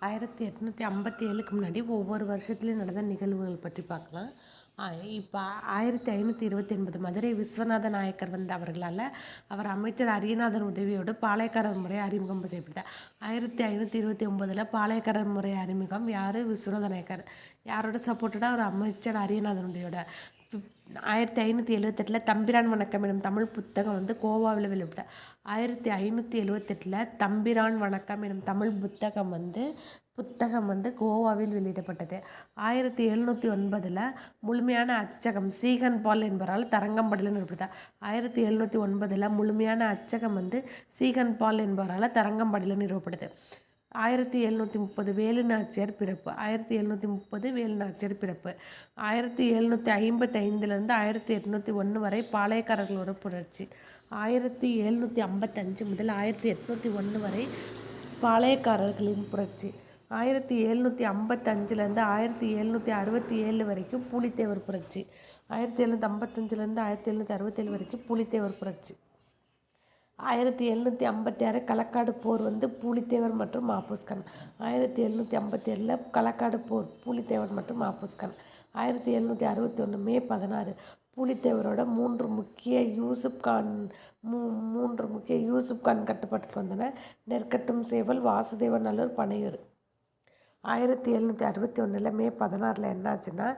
1857க்கு முன்னாடி ஒவ்வொரு வருஷத்துலையும் நடந்த நிகழ்வுகள் பற்றி பார்க்கலாம். இப்போ 1529 மதுரை விஸ்வநாத நாயக்கர் அவர்களால் அவர் அமைச்சர் அரியநாதன் உதவியோடு பாளையக்காரர் முறை அறிமுகம் செய்யப்பட்டார். 1529 பாளையக்காரர் முறை அறிமுகம் யார்? விஸ்வநாத நாயக்கர். யாரோட சப்போர்ட்டடாக அவர் அமைச்சர் அரியநாதன் உதவியோட. 1578 தம்பிரான் வணக்கம் எனும் தமிழ் புத்தகம் கோவாவில் வெளியிட்டார். 1578 தம்பிரான் வணக்கம் எனும் தமிழ் புத்தகம் கோவாவில் வெளியிடப்பட்டது. 1709 முழுமையான அச்சகம் சீகன் பால் என்பவரால் தரங்கம்படியில் நிறுவப்பட்டார். 1709 முழுமையான அச்சகம் சீகன் பால் என்பவரால் தரங்கம்படியில் நிறுவப்பட்டது. 1730 வேலுநாச்சியார் பிறப்பு. 1730 வேலுநாச்சியார் பிறப்பு. 1755 1801 வரை பாளையக்காரர்களோட புரட்சி. 1755 முதல் 1801 வரை பாளையக்காரர்களின் புரட்சி. 1755 1767 வரைக்கும் பூலித்தேவர் புரட்சி. 1755 1767 வரைக்கும் பூலித்தேவர் புரட்சி. 1756 களக்காடு போர் பூலித்தேவர் மற்றும் மாபுஸ்கான். 1757 களக்காடு போர் பூலித்தேவர் மற்றும் மாபுஸ்கான். 1761 மே 16 பூலித்தேவரோட மூன்று முக்கிய யூசுப் கான் கட்டுப்பாட்டுக்கு வந்தன. நெற்கட்டும் சேவல், வாசுதேவநல்லூர், பனையூர். 1761 மே 16 என்னாச்சுன்னா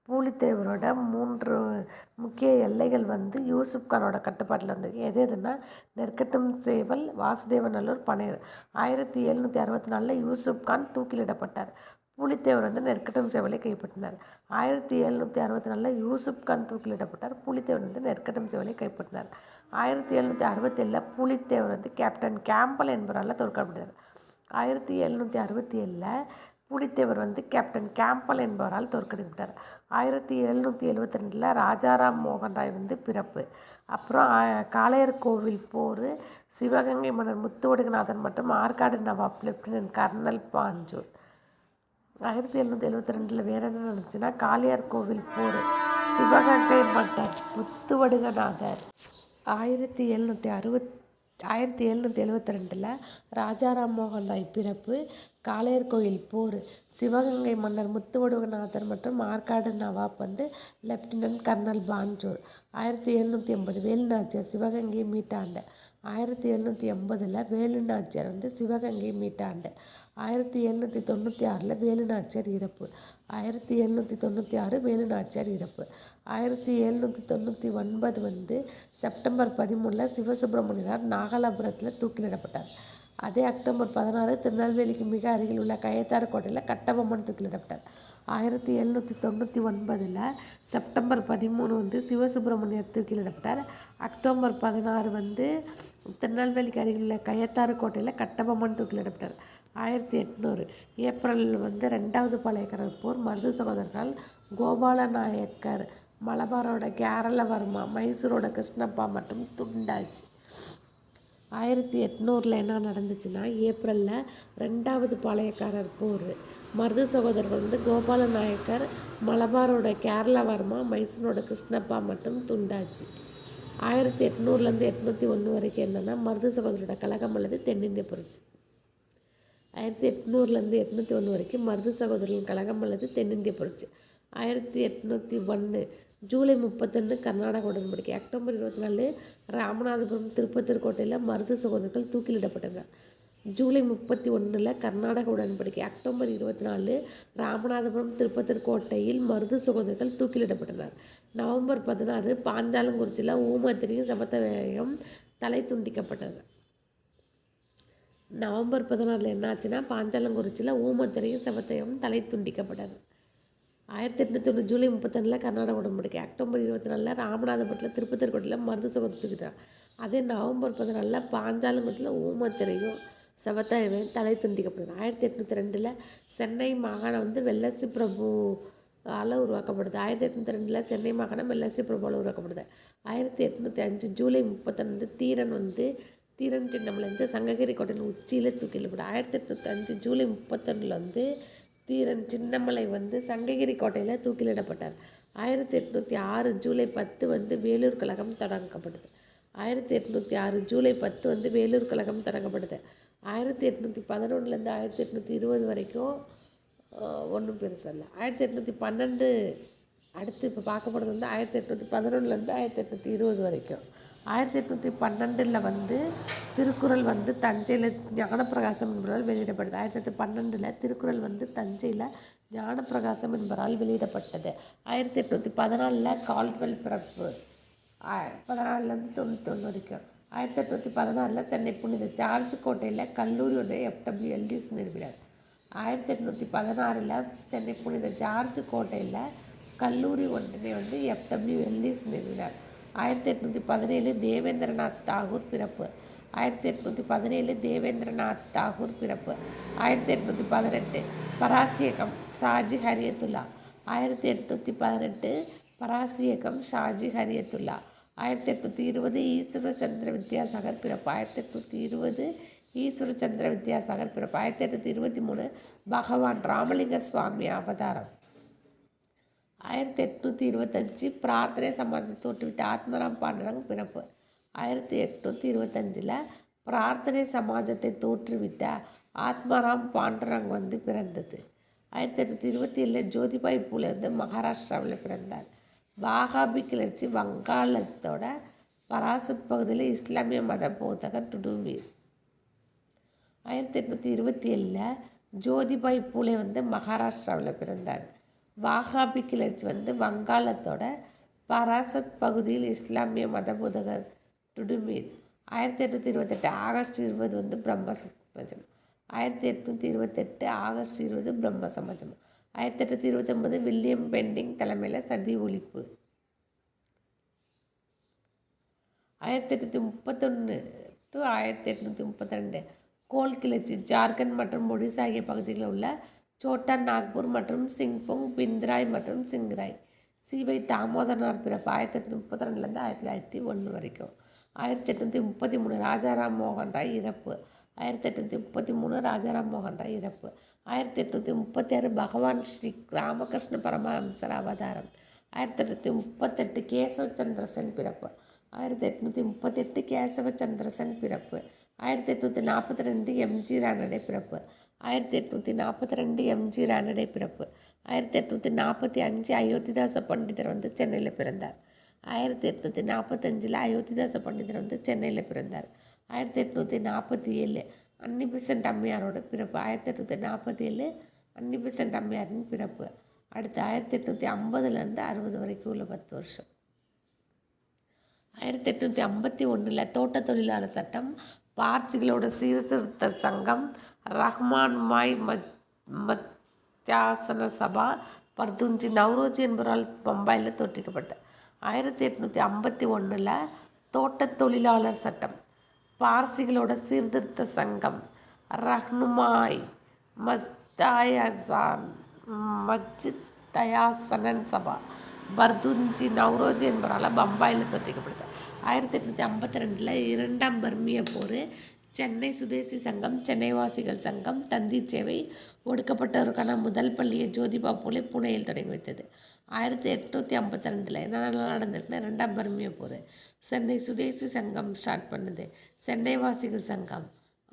பூலித்தேவரோட மூன்று முக்கிய எல்லைகள் யூசுப் கானோட கட்டுப்பாட்டில் வந்தது. எதுனா நெற்கட்டும் சேவல், வாசுதேவநல்லூர், பனையூர். 1764 யூசுப் கான் தூக்கிலிடப்பட்டார். பூலித்தேவர் நெற்கட்டும் சேவலை கைப்பற்றினார். 1764 யூசுப் கான் தூக்கிலிடப்பட்டார். பூலித்தேவர் நெற்கட்டும் சேவலை கைப்பற்றினார். 1767 பூலித்தேவர் கேப்டன் கேம்பல் என்பவரால் தோற்கப்பட்டார். 1767 பூலித்தேவர் கேப்டன் கேம்பல் என்பவரால் தோற்கடிக்கப்பட்டார். 1772 ராஜாராம் மோகன் ராய் பிறப்பு. அப்புறம் காளையர் கோவில் போர், சிவகங்கை மன்னர் முத்துவடுகநாதன் மற்றும் ஆற்காடு நவாப் லெப்டினன்ட் கர்னல் பாஞ்சூர். 1772 வேற என்ன நடந்துச்சுன்னா காளையர் கோவில் போர், சிவகங்கை மன்னர் முத்துவடுகநாதர். 1772 ராஜாராம் மோகன் ராய் பிறப்பு, காளையர் கோயில் போர், சிவகங்கை மன்னர் முத்துவடுகநாதர் மற்றும் ஆற்காடு நவாப் லெப்டினன்ட் கர்னல் பாஞ்சூர். 1780 வேலுநாச்சியார் சிவகங்கை மீட்டாண்டு. 1780 வேலுநாச்சியார் சிவகங்கை மீட்டாண்டு. 1796 வேலுநாச்சியார் இறப்பு. 1796 வேலுநாச்சியார் இறப்பு. 1799 செப்டம்பர் 13 சிவசுப்பிரமணியனார் நாகலாபுரத்தில் தூக்கிலிடப்பட்டார். அதே அக்டோபர் 16 திருநெல்வேலிக்கு மிக அருகில் உள்ள கயத்தாறு கோட்டையில் கட்டபொம்மன் தூக்கிலிடப்பட்டார். 1799 செப்டம்பர் 13 சிவசுப்பிரமணியர் தூக்கிலிடப்பட்டார். அக்டோபர் 16 திருநெல்வேலிக்கு அருகில் உள்ள கயத்தாறு கோட்டையில் கட்டபொம்மன் தூக்கிலிடப்பட்டார். 1800 ஏப்ரல் 2வது பாளையக்காரர் போர், மருது சகோதரர்கள், கோபால நாயக்கர், மலபாரோட கேரளவர்மா, மைசூரோட கிருஷ்ணப்பா மற்றும் துண்டாஜி. 1800 என்ன நடந்துச்சுன்னா ஏப்ரலில் 2வது பாளையக்காரர் போர், மருது சகோதரர்கள் கோபால நாயக்கர், மலபாரோட கேரளவர்மா, மைசூரோட கிருஷ்ணப்பா மற்றும் துண்டாஜி. 1800 801 வரைக்கும் என்னென்னா மருது சகோதரோட கழகம் அல்லது தென்னிந்திய புரட்சி. 1800 801 வரைக்கும் மருது சகோதரர்களின் கழகம் அல்லது தென்னிந்திய புரட்சி. 1801 ஜூலை 31 கர்நாடக உடன்படிக்கை. அக்டோபர் 24 ராமநாதபுரம் திருப்பத்தூர் கோட்டையில் மருது சகோதரர்கள் தூக்கிலிடப்பட்டனர். ஜூலை 31 கர்நாடக உடன்படிக்கை. அக்டோபர் 24 ராமநாதபுரம் திருப்பத்தூர் கோட்டையில் மருது சகோதரர்கள் தூக்கிலிடப்பட்டனர். நவம்பர் 16 பாஞ்சாலங்குறிச்சியில் ஊமத்திரியும் சபத்தவேகம் தலை துண்டிக்கப்பட்டது. நவம்பர் 16 என்னாச்சுன்னா பாஞ்சாலங்குறிச்சியில் ஊமத்திரையும் சபத்தையும் தலை துண்டிக்கப்பட்டது. 1890 ஜூலை 31 கர்நாடக உடன்படிக்கை. அக்டோபர் 24 ராமநாதபுரத்தில் திருப்பத்தூர் கோட்டையில் மருது சகோதரர் தூக்கிட்டார். அதே நவம்பர் 14 பாஞ்சாலங்குறிச்சியில் ஊமத்திரையும் சபத்தையும் தலை துண்டிக்கப்பட்டது. 1802 சென்னை மாகாணம் வெள்ளசி பிரபுவால் உருவாக்கப்படுது. 1802 சென்னை மாகாணம் வெள்ளசி பிரபுவால் உருவாக்கப்படுது. 1805 ஜூலை 31 தீரன் சின்னமலை சங்ககிரி கோட்டையின் உச்சியில் தூக்கிலிடப்படும். 1805 ஜூலை 31 தீரன் சின்னமலை சங்ககிரி கோட்டையில் தூக்கிலிடப்பட்டார். 1806 ஜூலை 10 வேலூர் கழகம் தொடங்கப்பட்டது. 1806 ஜூலை 10 வேலூர் கழகம் தொடங்கப்பட்டது. 1811 1820 வரைக்கும் ஒன்றும் பெருசல்ல. 1812 அடுத்து இப்போ பார்க்க போகிறது வந்து 1811 1820 வரைக்கும். 1812 வந்து திருக்குறள் வந்து தஞ்சையில் ஞானப்பிரகாசம் என்பவரால் வெளியிடப்பட்டது. 1812 திருக்குறள் வந்து தஞ்சையில் ஞானப்பிரகாசம் என்பவரால் வெளியிடப்பட்டது. 1814 கால்டுவெல் பிறப்பு. 14லேருந்து 91 வரைக்கும். 1816 சென்னை புனித ஜார்ஜ் கோட்டையில் கல்லூரி ஒன்றை FWLDs நிறுவினார். 1816 சென்னை புனித ஜார்ஜ் கோட்டையில் கல்லூரி ஒன்றினை வந்து FWLDs நிறுவினார். 1817 தேவேந்திரநாத் தாகூர் பிறப்பு. 1817 தேவேந்திரநாத் தாகூர் பிறப்பு. 1818 பராசியகம் ஷாஜி ஹரியத்துல்லா. 1818 பராசியகம் ஷாஜி ஹரியத்துல்லா. 1820 ஈஸ்வர சந்திர வித்யாசாகர் பிறப்பு. 1820 ஈஸ்வர சந்திர வித்யாசாகர் பிறப்பு. 1823 பகவான் ராமலிங்க சுவாமி அவதாரம். 1825 பிரார்த்தனை சமாஜத்தை தோற்றுவித்த ஆத்மராம் பாண்டரங் பிறப்பு. 1825 பிரார்த்தனை சமாஜத்தை தோற்றுவித்த ஆத்மாராம் பாண்டரங் வந்து பிறந்தது. 1827 ஜோதிபாய் பூலே வந்து மகாராஷ்டிராவில் பிறந்தார். வாகாபி கிளர்ச்சி வங்காளத்தோட பராசத் பகுதியில் இஸ்லாமிய மத போதகர் டுடுமீர். 1827 ஜோதிபாய் பூலே வந்து மகாராஷ்டிராவில் பிறந்தார். வாகாபி கிளர்ச்சி வந்து வங்காளத்தோட பராசத் பகுதியில் இஸ்லாமிய மத போதகர் டுடுமீர். 1828 ஆகஸ்ட் 20 வந்து பிரம்ம சமாஜம். 1828 ஆகஸ்ட் 20 பிரம்ம சமாஜம். 1829 வில்லியம் பெண்டிங் தலைமையில் சதி ஒழிப்பு. 1831 to 1832 கோல் கிளர்ச்சி ஜார்க்கண்ட் மற்றும் ஒடிசா ஆகிய பகுதிகளில் உள்ள சோட்டா நாக்பூர் மற்றும் சிங்புங் பிந்த்ராய் மற்றும் சிங்ராய். சிவை தாமோதரனார் பிறப்பு. 1832 1901 வரைக்கும். 1833 ராஜாராம் மோகன் ராய் இறப்பு. 1833 ராஜாராம் மோகன் ராய் இறப்பு. 1836 பகவான் ஸ்ரீ ராமகிருஷ்ண பரமஹம்சர் அவதாரம். 1838 கேசவ சந்திரசன் பிறப்பு. 1838 கேசவ சந்திரசன் பிறப்பு. 1842 எம்ஜி ரானடே பிறப்பு. 1842 எம்ஜி ரானடே பிறப்பு. 1845 அயோத்திதாச பண்டிதர் வந்து சென்னையில் பிறந்தார். 1845 அயோத்திதாச பண்டிதர் வந்து சென்னையில் பிறந்தார். 1847 அன்னி பெசன்ட் அம்மையாரோட பிறப்பு. 1847 அன்னி பெசன்ட் அம்மையாரின் பிறப்பு. அடுத்து 1850 60 வரைக்கும் உள்ள 10 வருஷம். 1851 தோட்ட தொழிலாளர் சட்டம், பார்சிகளோட சீர்திருத்த சங்கம், ரஹ்மான் மாய் மத்தியாசன சபா, பர்துஞ்சி நவ்ரோஜி என்பவரால் பம்பாயில் தோற்றுவிக்கப்பட்டது. 1851 தோட்ட தொழிலாளர் சட்டம், பார்சிகளோட சீர்திருத்த சங்கம், ரஹ்னுமாய் மஜ்தயாசனன் சபா, பர்துஞ்சி நவ்ரோஜி என்பவரால் பம்பாயில் தோற்றுவிக்கப்பட்டது. 1852 இரண்டாம் பர்மிய போர், சென்னை சுதேசி சங்கம், சென்னைவாசிகள் சங்கம், தந்தி சேவை, ஒடுக்கப்பட்டவருக்கான முதல் பள்ளியை ஜோதிபா பூலே புனேயில் தொடங்கி வைத்தது. 1852 என்னென்ன நடந்திருக்குன்னா, ரெண்டாம் பர்மிய போர், சென்னை சுதேசி சங்கம் ஸ்டார்ட் பண்ணுது, சென்னைவாசிகள் சங்கம்,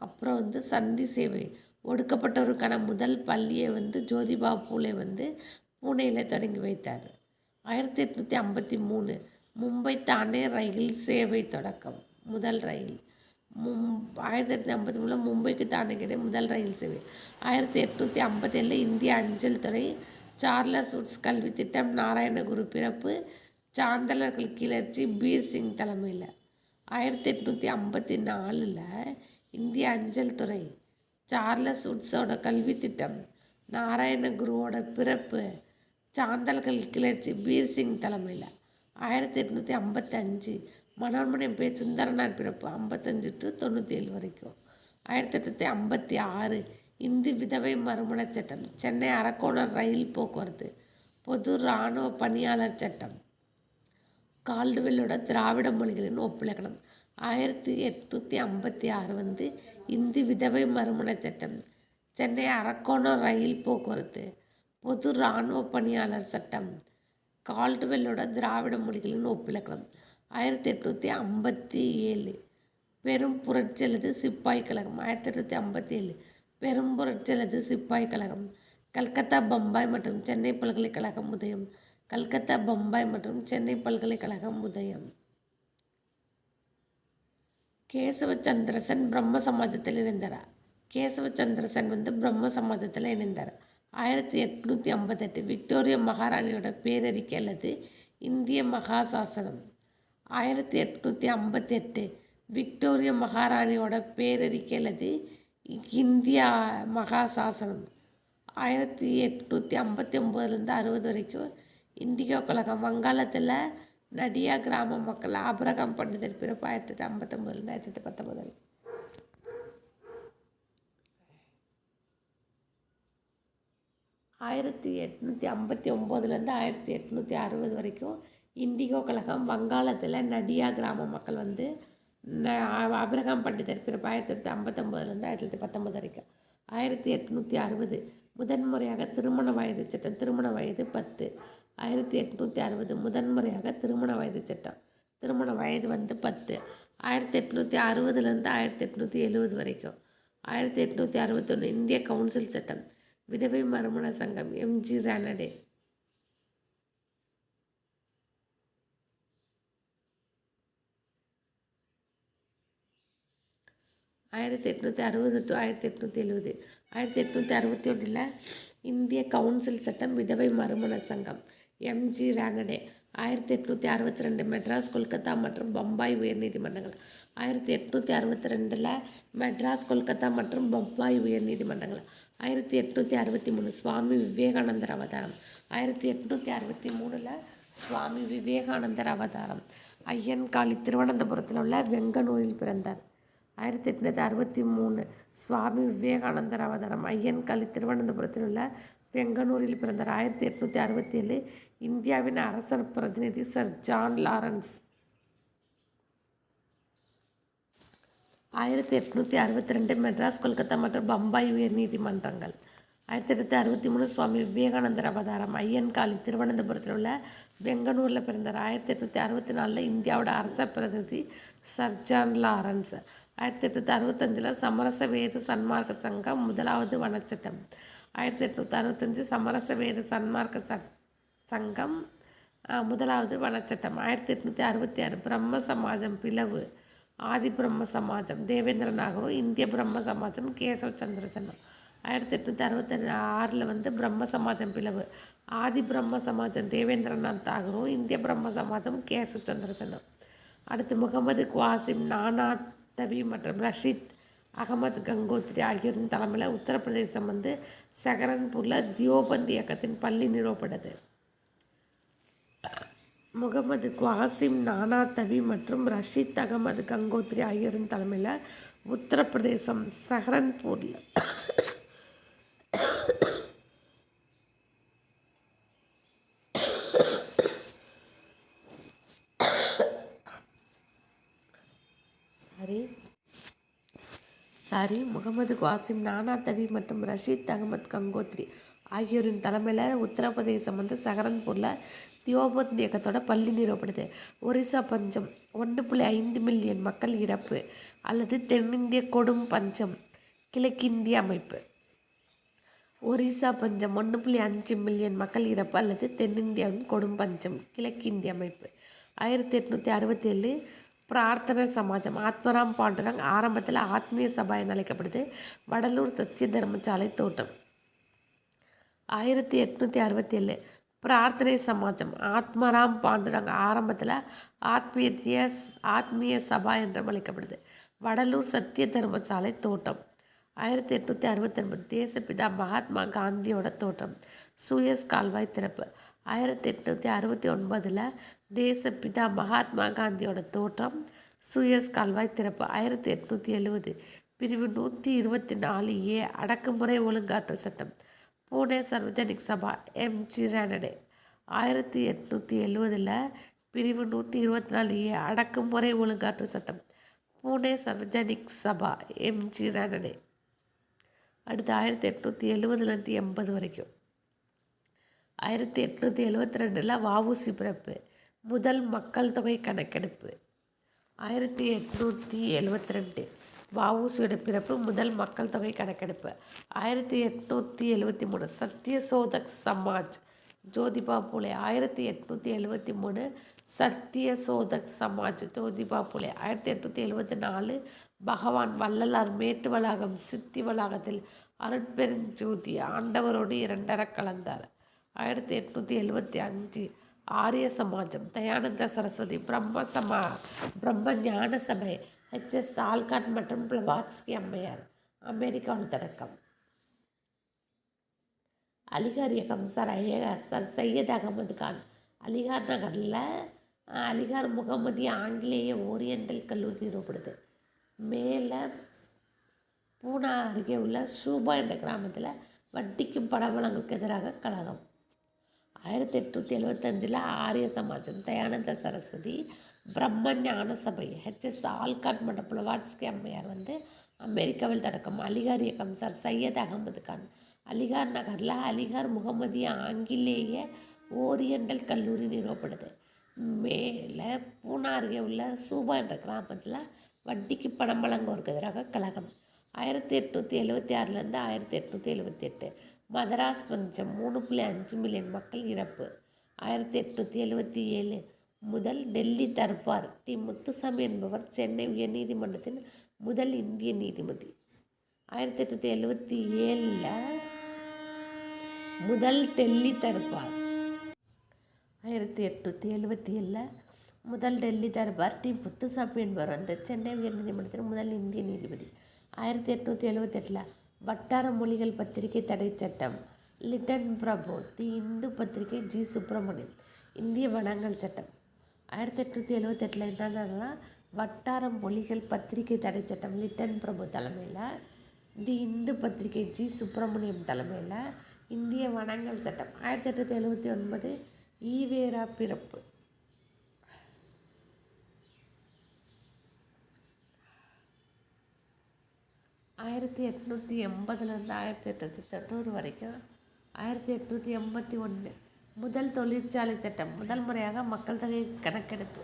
அப்புறம் வந்து சந்தி சேவை, ஒடுக்கப்பட்டவருக்கான முதல் பள்ளியை வந்து ஜோதிபா பூலே வந்து புனேயில் தொடங்கி வைத்தார். 1853 மும்பை தானே ரயில் சேவை தொடக்கம், முதல் ரயில். 1853 மும்பைக்கு தானே கிடை முதல் ரயில் சேவை. 1857 இந்திய அஞ்சல் துறை, சார்லஸ் வுட்ஸ் கல்வி திட்டம், நாராயணகுரு பிறப்பு, சாந்தலர்கள் கிளர்ச்சி பீர் சிங் தலைமையில். 1854 இந்திய அஞ்சல் துறை, சார்லஸ் வுட்ஸோட கல்வி திட்டம், நாராயணகுருவோட பிறப்பு, சாந்தல்கள் கிளர்ச்சி பீர் சிங் தலைமையில். 1855 மனோன்மணி பே சுந்தரனார் பிறப்பு. 55 to 97 வரைக்கும். 1856 இந்து விதவை மறுமண சட்டம், சென்னை அரக்கோணம் ரயில் போக்குவரத்து, பொது இராணுவ பணியாளர் சட்டம், கால்டுவெல்லோட திராவிட மொழிகளின் ஒப்பிலக்கணம். 1856 வந்து இந்து விதவை மறுமண சட்டம், சென்னை அரக்கோணம் ரயில் போக்குவரத்து, பொது இராணுவ பணியாளர் சட்டம், கால்டுவெல்லோட திராவிட மொழிகளின் ஒப்பிலக்கணம். 1857 பெரும் புரட்சி அல்லது சிப்பாய் கழகம் 1857. பெரும் புரட்சி அல்லது சிப்பாய் கழகம். கல்கத்தா, பம்பாய் மற்றும் சென்னை பல்கலைக்கழகம் உதயம். கல்கத்தா, பம்பாய் மற்றும் சென்னை பல்கலைக்கழகம் உதயம். கேசவச்சந்திரசன் பிரம்ம சமாஜத்தில் இணைந்தார். கேசவச்சந்திரசன் பிரம்ம சமாஜத்தில் இணைந்தார். 1858 விக்டோரியா மகாராணியோட பேரறிக்கை அல்லது இந்திய மகாசாசனம். 1858 விக்டோரியா மகாராணியோட பேரறிக்கை அல்லது இந்தியா மகாசாசனம். 1859 60 வரைக்கும் இண்டிகோ கழகம். வங்காளத்தில் நடியா கிராம மக்கள். ஆபிரகாம் பண்டிதர் பிறப்பு 1859 1819 வரைக்கும். 1859 1860 வரைக்கும் இண்டிகோ கழகம். வங்காளத்தில் நடியா கிராம மக்கள் ஆபிரகாம் பண்டிதர் பிறப்பு 1859 1819 வரைக்கும். 1860 முதன்முறையாக திருமண வயது சட்டம். திருமண வயது 10. 1860 முதன்முறையாக திருமண வயது சட்டம். திருமண வயது 10. 1860 1870 வரைக்கும். 1861 இந்திய கவுன்சில் சட்டம். விதவை மறுமண சங்கம். எம்.ஜி. ரானடே. 1860 to 1870. 1861 இந்திய கவுன்சில் சட்டம். விதவை மறுமண சங்கம். எம்.ஜி. ரானடே. 1862 மெட்ராஸ், கொல்கத்தா மற்றும் பம்பாய் உயர்நீதிமன்றங்கள். 1862 மெட்ராஸ், கொல்கத்தா மற்றும் பம்பாய் உயர்நீதிமன்றங்கள். 1863 சுவாமி விவேகானந்தர் அவதாரம். 1863 சுவாமி விவேகானந்தர் அவதாரம். ஐயன்காளி திருவனந்தபுரத்தில் உள்ள வெங்கனூரில் பிறந்தார். 1863 சுவாமி விவேகானந்தர் அவதாரம். ஐயன்காளி திருவனந்தபுரத்தில் உள்ள வெங்கனூரில் பிறந்தார். 1867 இந்தியாவின் அரசர் பிரதிநிதி sir John Lawrence. 1862 Madras, Kolkata மற்றும் பம்பாய் உயர்நீதிமன்றங்கள். 1863 சுவாமி விவேகானந்தர் அவதாரம். ஐயன்காளி திருவனந்தபுரத்தில் உள்ள வெங்கனூரில் பிறந்தார். 1864 இந்தியாவோட அரசர் பிரதிநிதி சர் ஜான் லாரன்ஸ். 1865 சமரச வேத சன்மார்க்க சங்கம் முதலாவது வனச்சட்டம். 1865 சமரச வேத சன்மார்க்க சங்கம் முதலாவது வனச்சட்டம். 1866 பிரம்ம சமாஜம் பிளவு. ஆதி பிரம்ம சமாஜம் தேவேந்திர நாகரும், இந்திய பிரம்ம சமாஜம் கேசவ் சந்திர சென்னும். 1866 பிரம்ம சமாஜம் பிளவு. ஆதி பிரம்ம சமாஜம் தேவேந்திரநாத் தாகரும், இந்திய பிரம்ம சமாஜம் கேசவ் சந்திர சென்னும். அடுத்து முகமது குவாசிம், நானா தவி மற்றும் ரஷீத் அகமது கங்கோத்ரி ஆகியோரின் தலைமையில் உத்தரப்பிரதேசம் சஹரன்பூரில் தியோபந்த் இயக்கத்தின் பள்ளி நிறுவப்பட்டது. முகமது குவாசிம், நானா தவி மற்றும் ரஷீத் அகமது கங்கோத்ரி ஆகியோரின் தலைமையில் உத்தரப்பிரதேசம் சஹரன்பூரில் முகமது குவாசிம், நானா தவி மற்றும் ரஷீத் அகமது கங்கோத்ரி ஆகியோரின் தலைமையில் உத்தரப்பிரதேசம் சஹரன்பூரில் தியோபந்த் இயக்கத்தோட பள்ளி நிறுவப்படுது. ஒரிசா பஞ்சம் 1.5 மில்லியன் மக்கள் இறப்பு அல்லது தென்னிந்திய கொடும் பஞ்சம். கிழக்கிந்திய அமைப்பு. ஒரிசா பஞ்சம் 1.5 மில்லியன் மக்கள் இறப்பு அல்லது தென்னிந்தியாவின் கொடும் பஞ்சம். கிழக்கிந்திய அமைப்பு. 1867 பிரார்த்தனை சமாஜம். ஆத்மராம் பாண்டுரங் ஆரம்பத்தில் ஆத்மீய சபா என அழைக்கப்படுது. வடலூர் சத்திய தர்மசாலை தோட்டம். 1867 பிரார்த்தனை சமாஜம். ஆத்மராம் பாண்டுரங் ஆரம்பத்தில் ஆத்மீய சபா என்றும் அழைக்கப்படுது. வடலூர் சத்திய தர்மசாலை தோட்டம். 1869 தேசப்பிதா மகாத்மா காந்தியோட தோற்றம். சூயஸ் கால்வாய் திறப்பு. 1869 தேசப்பிதா மகாத்மா காந்தியோட தோற்றம், சூயஸ் கால்வாய் திறப்பு. 1870 பிரிவு 124A அடக்குமுறை ஒழுங்காற்று சட்டம். பூனே சர்வஜனிக் சபா. எம்.ஜி. ரானடே. 1870 பிரிவு 124A அடக்குமுறை ஒழுங்காற்று சட்டம். பூனே சர்வஜனிக் சபா. எம்.ஜி. ரானடே. அடுத்து 1870 80 வரைக்கும். 1872 வஉசி பிறப்பு. முதல் மக்கள் தொகை கணக்கெடுப்பு. 1872 வஉசியோட பிறப்பு. முதல் மக்கள் தொகை கணக்கெடுப்பு. 1873 சத்ய சோதக் சமாஜ் ஜோதிபா புலே. 1873 சத்ய சோதக் சமாஜ் ஜோதிபா புலே. 1874 பகவான் வள்ளலார் மேட்டு வளாகம் சித்தி வளாகத்தில் அருட்பெருஞ்சோதி ஆண்டவரோடு இரண்டர கலந்தார். 1875 ஆரிய சமாஜம் தயானந்த சரஸ்வதி பிரம்ம ஞான சபை H.S. ஆல்காட் மற்றும் பிளவாட்ஸ்கி அம்மையார் அமெரிக்காவில் தொடக்கம். அலிகார் இயக்கம் சர் சையத் அகமது கான் அலிகார் நகரில் அலிகார் முகமதிய ஆங்கிலேய ஓரியண்டல் கல்லூரி நிறுவப்படுது. மேலே பூனா அருகே உள்ள ஷூபா என்ற கிராமத்தில் வட்டிக்கும் பணவளங்களுக்கு எதிராக கழகம். 1875 ஆரிய சமாஜம் தயானந்த சரஸ்வதி பிரம்ம ஞான சபை H.S. ஆல்காட் மற்றும் பிளவாட்ஸ்கி அம்மையார் அமெரிக்காவில் தொடக்கம். அலிகார் இயக்கம் சர் சையத் அகமது கான் அலிகார் நகரில் அலிகார் முகமதிய ஆங்கிலேய ஓரியண்டல் கல்லூரி நிறுவப்படுது. மேலே பூனா அருகே உள்ள சூபா என்ற கிராமத்தில் வட்டிக்கு பணம் வழங்குவோருக்கு எதிராக கழகம். 1876 1878 மதராஸ் பஞ்சம் 3.5 மில்லியன் மக்கள் இறப்பு. 1877 முதல் டெல்லி தர்பார் டி. முத்துசாமி என்பவர் சென்னை உயர்நீதிமன்றத்தின் முதல் இந்திய நீதிபதி. 1877 முதல் டெல்லி தர்பார். 1877 முதல் டெல்லி தர்பார் டி. முத்துசாமி என்பவர் சென்னை உயர்நீதிமன்றத்தின் முதல் இந்திய நீதிபதி. 1878 வட்டார மொழிகள் பத்திரிகை தடை சட்டம் லிட்டன் பிரபு தி இந்து பத்திரிகை ஜி. சுப்பிரமணியம். இந்திய வனங்கள் சட்டம். 1878 என்னன்னா வட்டார மொழிகள் பத்திரிகை தடை சட்டம் லிட்டன் பிரபு தலைமையில், தி இந்து பத்திரிகை ஜி. சுப்பிரமணியம் தலைமையில். இந்திய வனங்கள் சட்டம். 1879 ஈவேரா பிறப்பு. 1880 1890 வரைக்கும். 1881 முதல் தொழிற்சாலை சட்டம். முதல் முறையாக மக்கள் தொகை கணக்கெடுப்பு.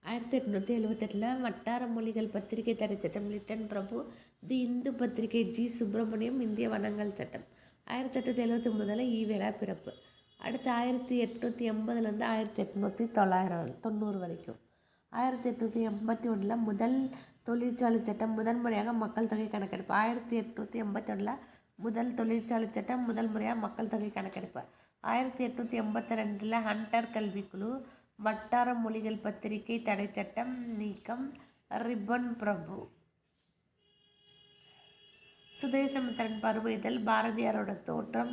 1878 வட்டார மொழிகள் பத்திரிகை தடை சட்டம் லிட்டன் பிரபு தி இந்து பத்திரிகை ஜி. சுப்பிரமணியம். இந்திய வனங்கள் சட்டம். 1879 ஈவேரா பிறப்பு. அடுத்து 1880 1890 வரைக்கும். 1881 முதல் தொழிற்சாலை சட்டம். முதல் முறையாக மக்கள் தொகை கணக்கெடுப்பு. 1881 முதல் தொழிற்சாலை சட்டம். முதல் முறையாக மக்கள் தொகை கணக்கெடுப்பு. 1882 ஹண்டர் கல்விக்குழு. வட்டார மொழிகள் பத்திரிகை தடை சட்டம் நீக்கம். ரிப்பன் பிரபு. சுதேசமித்திரன் பருவ இதழ். பாரதியாரோட தோற்றம்.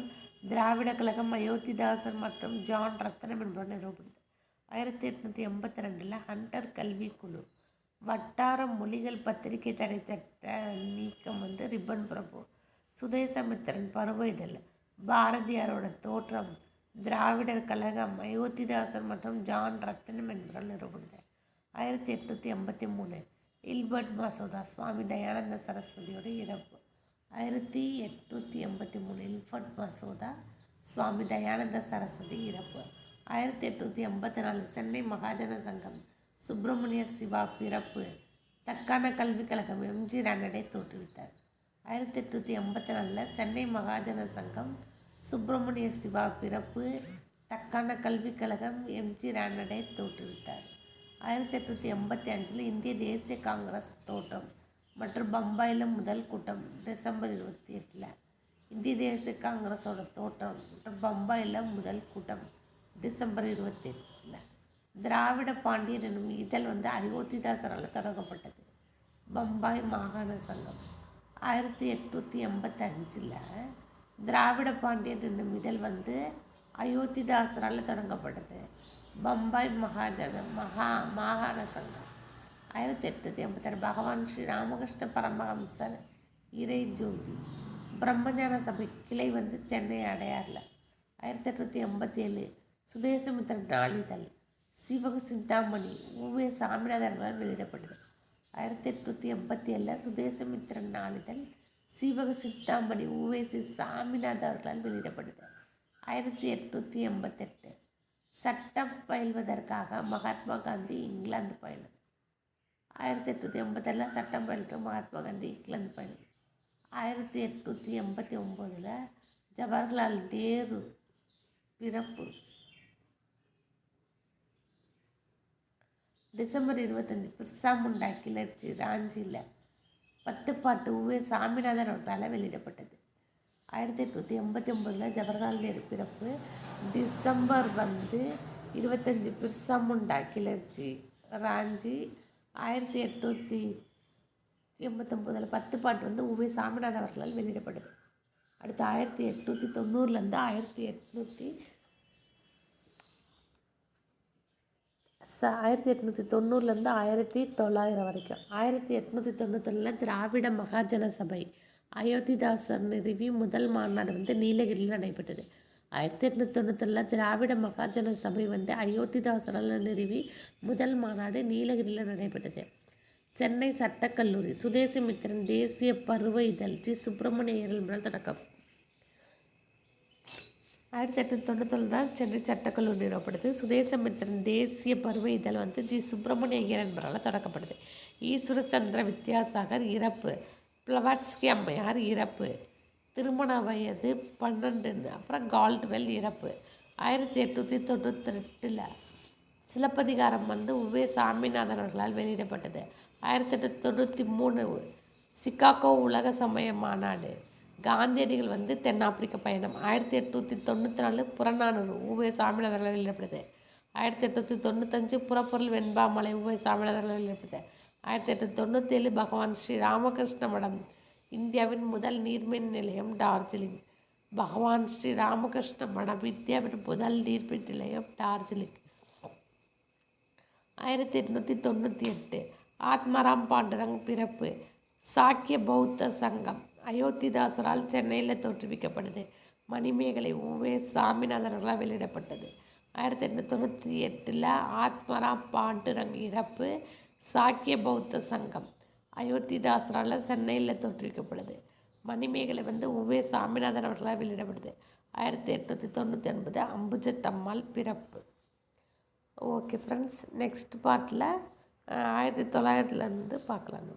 திராவிட கழகம். அயோத்திதாசர் மற்றும் ஜான் ரத்னம் என்பவர் நிறுவப்படுது. 1882 ஹண்டர் கல்விக்குழு. வட்டார மொழிகள் பத்திரிகை தடை சட்ட நீக்கம் ரிப்பன் பிரபு. சுதேசமித்திரன் பருவ இதழ். பாரதியாரோட தோற்றம். திராவிடர் கழகம். அயோத்திதாசர் மற்றும் ஜான் ரத்னம் என்பவர்கள் நிறுவப்படுது. 1883 இல்பர்ட் மசோதா. சுவாமி தயானந்த சரஸ்வதியோட இறப்பு. 1883 இல்பர்ட் மசோதா. சுவாமி தயானந்த சரஸ்வதி இறப்பு. 1884 சென்னை மகாஜன சங்கம். சுப்பிரமணிய சிவா பிறப்பு. தக்கான கல்விக் கழகம். எம்.ஜி. ரானடே தோற்றுவித்தார். 1884 சென்னை மகாஜன சங்கம். சுப்பிரமணிய சிவா பிறப்பு. தக்கான கல்விக் கழகம். எம்.ஜி. ரானடே தோற்றுவித்தார். 1885 இந்திய தேசிய காங்கிரஸ் தோற்றம் மற்றும் பம்பாயில் முதல் கூட்டம். டிசம்பர் 28 இந்திய தேசிய காங்கிரஸோட தோற்றம் மற்றும் பம்பாயில் முதல் கூட்டம். டிசம்பர் 28 திராவிட பாண்டியன் என்னும் இதழ் அயோத்திதாசரால் தொடங்கப்பட்டது. பம்பாய் மாகாண சங்கம். 1885 திராவிட பாண்டியன் என்னும் இதழ் அயோத்திதாசரால் தொடங்கப்பட்டது. பம்பாய் மாகாண சங்கம். 1886 பகவான் ஸ்ரீ ராமகிருஷ்ண பரமஹம்சர் இறை ஜோதி. பிரம்மஞான சபை கிளை சென்னை அடையாறில். 1887 சுதேசமித்திரன் நாளிதழ் சீவக சிந்தாமணி உவே சாமிநாதர்களால் வெளியிடப்பட்டது. 1887 சுதேசமித்திரன் நாளிதழ் சீவக சிந்தாமணி உவேசி சாமிநாத அவர்களால் வெளியிடப்பட்டது. 1888 சட்டம் பயில்வதற்காக மகாத்மா காந்தி இங்கிலாந்து பயணம். 1887 சட்டம் பயிலுக்கு மகாத்மா காந்தி இங்கிலாந்து பயணம். 1889 ஜவஹர்லால் நேரு பிறப்பு. டிசம்பர் 25 பிர்சா முண்டா கிளர்ச்சி ராஞ்சியில் 10 பாட்டு உவே சாமிநாதன் அவர்களால் வெளியிடப்பட்டது. 1889 ஜவஹர்லால் நேரு பிறப்பு. டிசம்பர் 25 பிர்சா முண்டா கிளர்ச்சி ராஞ்சி. 1889 10 பாட்டு உவே சாமிநாதன் அவர்களால் வெளியிடப்பட்டது. அடுத்து 1890 1900 வரைக்கும். 1891 திராவிட மகாஜன சபை அயோத்திதாசர் நிறுவி முதல் மாநாடு நீலகிரியில் நடைபெற்றது. 1891 திராவிட மகாஜன சபை அயோத்திதாசரால் நிறுவி முதல் மாநாடு நீலகிரியில் நடைபெற்றது. சென்னை சட்டக்கல்லூரி சுதேசமித்திரன் தேசிய பருவ இதழ் ஜி சுப்பிரமணியர் முதல் தொடக்கம். 1891 சென்னை சட்டக்கல்லூரி நிறுவப்படுது. சுதேசமித்திரன் தேசிய பருவ இதழ் ஜி சுப்பிரமணிய ஐயர் என்பவரால் தொடக்கப்படுது. ஈஸ்வரச்சந்திர வித்யாசாகர் இறப்பு. பிளவாட்ஸ்கி அம்மையார் இறப்பு. திருமண வயது 12. அப்புறம் கால்ட்வெல் இறப்பு. 1898 சிலப்பதிகாரம் உவே சாமிநாதன் அவர்களால் வெளியிடப்பட்டது. 1893 சிகாகோ உலக சமய மாநாடு. காந்தியடிகள் தென்னாப்பிரிக்க பயணம். 1894 புறநானூறு உவே சாமிநாதர்களால் வெளியிடப்பட்டது. 1895 புறப்பொருள் வெண்பாமலை உவே சாமிநாதர்களால் வெளியிடப்பட்டது. 1897 பகவான் ஸ்ரீ ராமகிருஷ்ண மடம் இந்தியாவின் முதல் நீர்மின் நிலையம் டார்ஜிலிங். பகவான் ஸ்ரீ ராமகிருஷ்ண மடம் இந்தியாவின் முதல் நீர்மின் நிலையம் டார்ஜிலிங். 1898 ஆத்மராம் பாண்டுரங் பிறப்பு. சாக்கிய பௌத்த சங்கம் அயோத்திதாசரால் சென்னையில் தோற்றுவிக்கப்படுது. மணிமேகலை உவே சாமிநாதர்களால் வெளியிடப்பட்டது. 1898 ஆத்மராம் பாண்டுரங் இறப்பு. சாக்கிய பௌத்த சங்கம் அயோத்திதாசரால் சென்னையில் தோற்றுவிக்கப்படுது. மணிமேகலை உவே சாமிநாதன் அவர்களால் வெளியிடப்படுது. 1899 அம்புஜத்தம்மாள் பிறப்பு. ஓகே ஃப்ரெண்ட்ஸ், நெக்ஸ்ட் பார்ட்டில் 1900 பார்க்கலாம்.